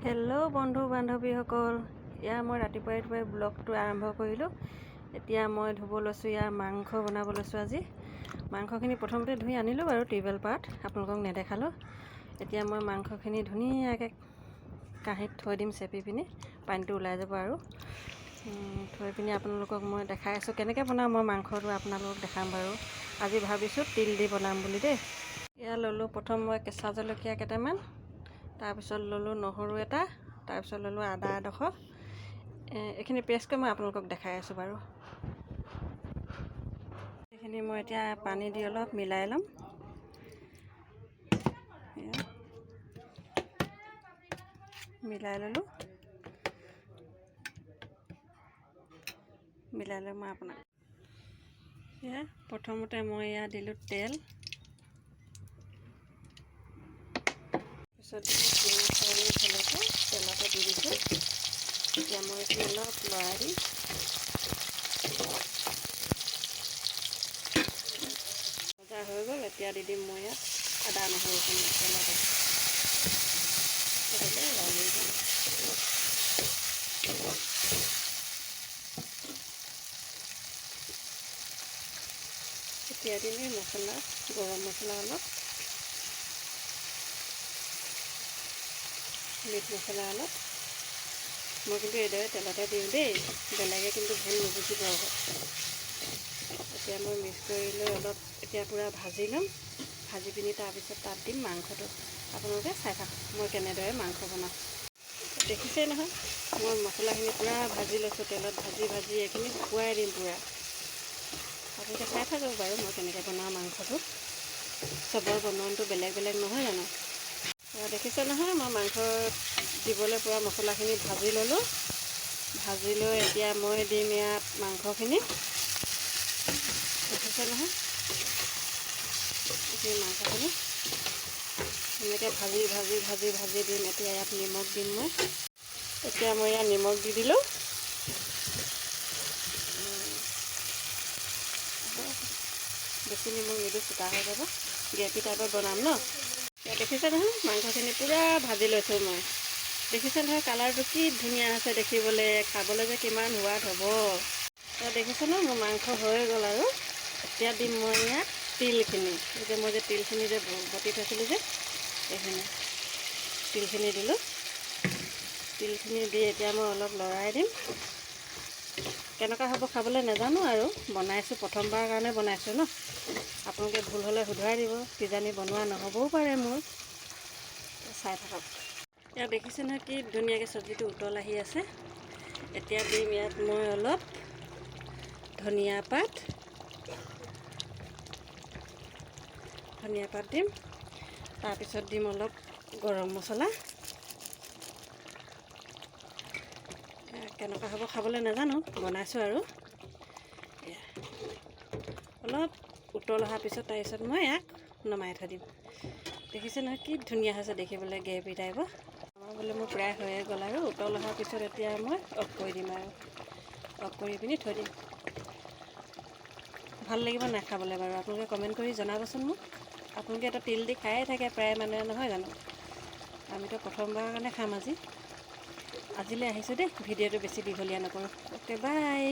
Hello' বন্ধু বান্ধৱীসকল, মই ৰাতিপুৱাই ব্লগটো আৰম্ভ কৰিলোঁ। এতিয়া মই ধুব লৈছোঁ, মাংস বনাব লৈছোঁ। আজি মাংসখিনি প্ৰথমতে ধুই আনিলোঁ বাৰু টিউবেল পাৰত, আপোনালোকক নেদেখালোঁ। এতিয়া মই মাংসখিনি ধুনীয়াকৈ কাঁহীত থৈ দিম, চেপি পিনি পানীটো ওলাই যাব আৰু থৈ পিনি আপোনালোকক মই দেখাই আছোঁ কেনেকৈ বনাওঁ। মই মাংসটো আপোনালোকক দেখাম বাৰু। আজি ভাবিছোঁ তিল দি বনাম বুলি দেই। ল'লোঁ প্ৰথম মই কেঁচা জলকীয়া কেইটামান, তাৰপিছত ল'লোঁ নহৰু এটা, তাৰপিছত ল'লোঁ আদা এডোখৰ। এইখিনি পেষ্ট কৰি মই আপোনালোকক দেখাই আছোঁ বাৰু। এইখিনি মই এতিয়া পানী দি অলপ মিলাই ল'ম। মিলাই ল'লোঁ। মিলাই লৈ মই আপোনাক প্ৰথমতে মই দিলোঁ তেল, তাৰপিছত তেলতে দি দিছোঁ। এতিয়া মই এইখিনি অলপ লৰাই দিম। ভজা হৈ গ'ল। এতিয়া দি দিম মই ইয়াত আদা নহৰুখিনি তেলতে। এতিয়া দিম মছলা, গৰম মছলা অলপ, মিট মছলা অলপ। মই কিন্তু এইদৰে তেলতে দিওঁ দেই, বেলেগে কিন্তু ভুল নুবুজিব আকৌ। এতিয়া মই মিক্স কৰি লৈ অলপ এতিয়া পূৰা ভাজি ল'ম। ভাজি পিনি তাৰপিছত তাত দিম মাংসটো। আপোনালোকে চাই থাকক মই কেনেদৰে মাংস বনাওঁ। দেখিছেই নহয়, মই মছলাখিনি পূৰা ভাজি লৈছোঁ তেলত। ভাজি এইখিনি শুকুৱাই দিম পূৰা। আপোনালোকে চাই থাকক বাৰু মই কেনেকৈ বনাওঁ মাংসটো। চবৰ বনোৱাটো বেলেগ বেলেগ নহয় জানো। দেখিছে নহয়, মই মাংস দিবলৈ পূৰা মছলাখিনি ভাজি ল'লোঁ। ভাজি লৈ এতিয়া মই দিম ইয়াত মাংসখিনি। দেখিছে নহয়, এইখিনি মাংসখিনি এনেকৈ ভাজি দিম। এতিয়া ইয়াত নিমখ দিম মই। এতিয়া মই ইয়াত নিমখ দি দিলোঁ। বেছি নিমখ নিদিওঁ, চোকা হৈ যাব। গ্ৰেভি টাইপত বনাম ন। দেখিছে নহয়, মাংসখিনি পূৰা ভাজি লৈছোঁ মই। দেখিছে নহয়, কালাৰটো কি ধুনীয়া হৈছে দেখিবলৈ, খাবলৈ যে কিমান সোৱাদ হ'ব। দেখিছে ন, মোৰ মাংস হৈ গ'ল আৰু। এতিয়া দিম মই ইয়াত তিলখিনি। এতিয়া মই যে তিলখিনি যে বটি থৈছিলোঁ যে, এইখিনি তিলখিনি দিলোঁ। তিলখিনি দি এতিয়া মই অলপ লৰাই দিম। কেনেকুৱা হ'ব খাবলৈ নাজানো আৰু, বনাইছোঁ প্ৰথমবাৰৰ কাৰণে বনাইছোঁ ন। আপোনালোকে ভুল হ'লে শুধৰাই দিব, কিজানি বনোৱা নহ'বও পাৰে মোৰ। চাই থাকক। এতিয়া দেখিছে নহয় কি ধুনীয়াকৈ চব্জিটো উতল আহি আছে। এতিয়া দিম ইয়াত মই অলপ ধনিয়া পাত দিম। তাৰপিছত দিম অলপ গৰম মছলা। কেনেকুৱা হ'ব খাবলৈ নাজানো, বনাইছোঁ আৰু। অলপ উতল অহাৰ পিছত তাৰপিছত মই ইয়াক নমাই থৈ দিম। দেখিছে নহয় কি ধুনীয়া হৈছে দেখিবলৈ, গ্ৰেভি টাইপৰ। বোলে মোৰ প্ৰায় হৈয়ে গ'ল আৰু। উতল অহাৰ পিছত এতিয়া মই অফ কৰি দিম আৰু। অফ কৰি পিনি থৈ দিম। ভাল লাগিব নাই খাবলৈ বাৰু, আপোনালোকে কমেণ্ট কৰি জনাবচোন মোক। আপোনালোকে এটা তিল দি খায়ে থাকে প্ৰায় মানুহে, নহয় জানো। আমিতো প্ৰথমবাৰৰ কাৰণে খাম আজি। আজিলৈ আহিছোঁ দেই, ভিডিঅ'টো বেছি দীঘলীয়া নকৰোঁ। অ'কে, বাই।